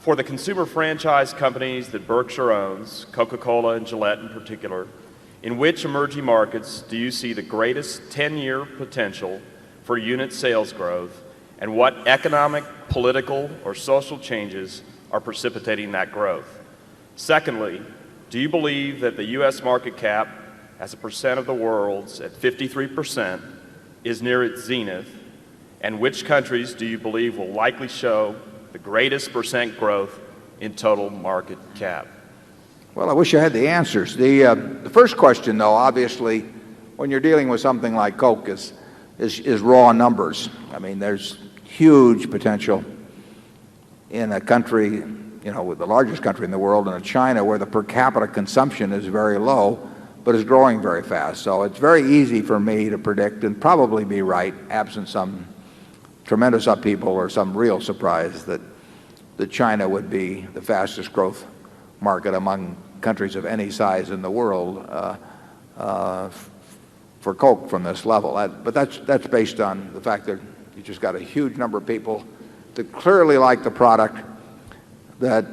For the consumer franchise companies that Berkshire owns, Coca-Cola and Gillette in particular, in which emerging markets do you see the greatest 10-year potential for unit sales growth, and what economic, political, or social changes are precipitating that growth? Secondly, do you believe that the U.S. market cap as a percent of the world's at 53% is near its zenith, and which countries do you believe will likely show the greatest percent growth in total market cap? Well, I wish I had the answers. The first question, though, obviously, when you're dealing with something like Coke is raw numbers. I mean, there's huge potential in a country, with the largest country in the world, in China, where the per capita consumption is very low, but is growing very fast. So it's very easy for me to predict, and probably be right, absent some tremendous upheaval or some real surprise, that China would be the fastest growth market among countries of any size in the world for Coke from this level. But that's based on the fact that you just got a huge number of people that clearly like the product, that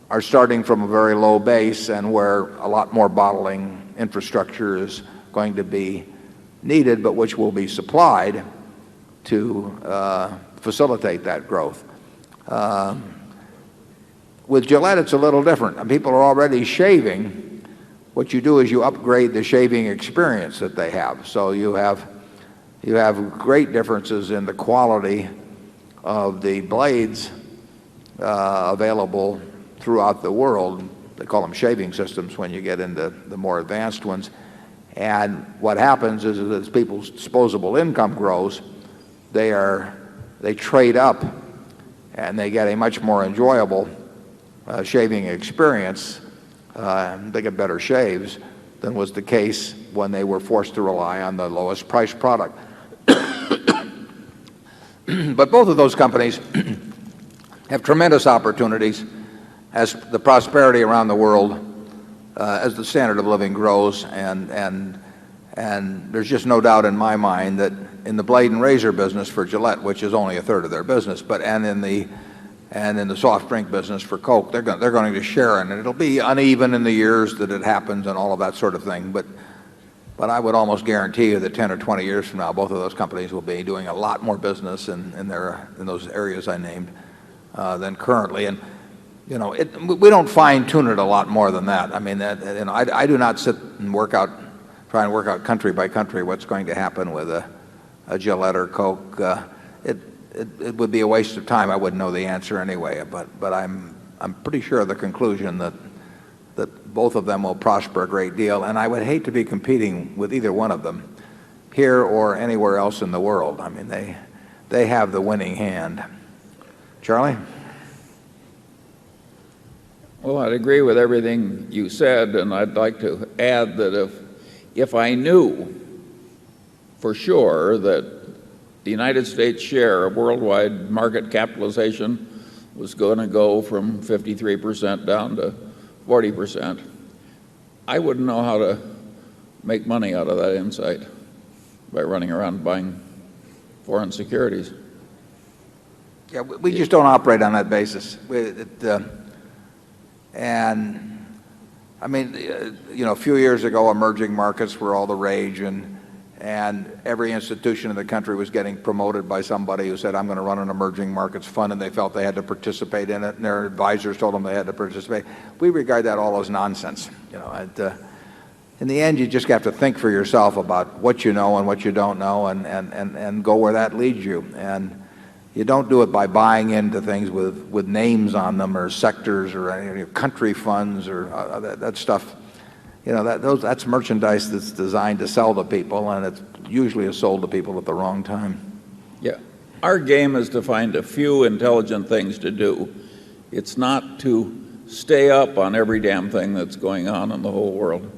are starting from a very low base, and where a lot more bottling infrastructure is going to be needed, but which will be supplied to facilitate that growth. With Gillette, it's a little different. And people are already shaving. What you do is you upgrade the shaving experience that they have. So you have great differences in the quality of the blades available throughout the world. They call them shaving systems when you get into the more advanced ones. And what happens is, as people's disposable income grows, they trade up, and they get a much more enjoyable shaving experience. They get better shaves than was the case when they were forced to rely on the lowest priced product. But both of those companies have tremendous opportunities as the prosperity around the world, as the standard of living grows, and there's just no doubt in my mind that in the blade and razor business for Gillette, which is only a third of their business, and in the soft drink business for Coke, they're going to share, and it'll be uneven in the years that it happens and all of that sort of thing. But I would almost guarantee you that 10 or 20 years from now, both of those companies will be doing a lot more business in those areas I named than currently. And we don't fine tune it a lot more than that. I mean, I do not sit and try and work out country by country what's going to happen with a Gillette or Coke. It would be a waste of time. I wouldn't know the answer anyway. But I'm pretty sure of the conclusion that both of them will prosper a great deal. And I would hate to be competing with either one of them here or anywhere else in the world. I mean, they have the winning hand. Charlie? Well, I'd agree with everything you said, and I'd like to add that if I knew for sure that the United States share of worldwide market capitalization was going to go from 53% down to 40%, I wouldn't know how to make money out of that insight by running around buying foreign securities. Yeah, we just don't operate on that basis. And I mean, a few years ago, emerging markets were all the rage, and every institution in the country was getting promoted by somebody who said, I'm going to run an emerging markets fund, and they felt they had to participate in it, and their advisors told them they had to participate. We regard that all as nonsense. In the end, you just have to think for yourself about what you know and what you don't know, and go where that leads you. And you don't do it by buying into things with names on them, or sectors, or country funds, or that stuff. That's merchandise that's designed to sell to people, and it usually is sold to people at the wrong time. Yeah. Our game is to find a few intelligent things to do. It's not to stay up on every damn thing that's going on in the whole world.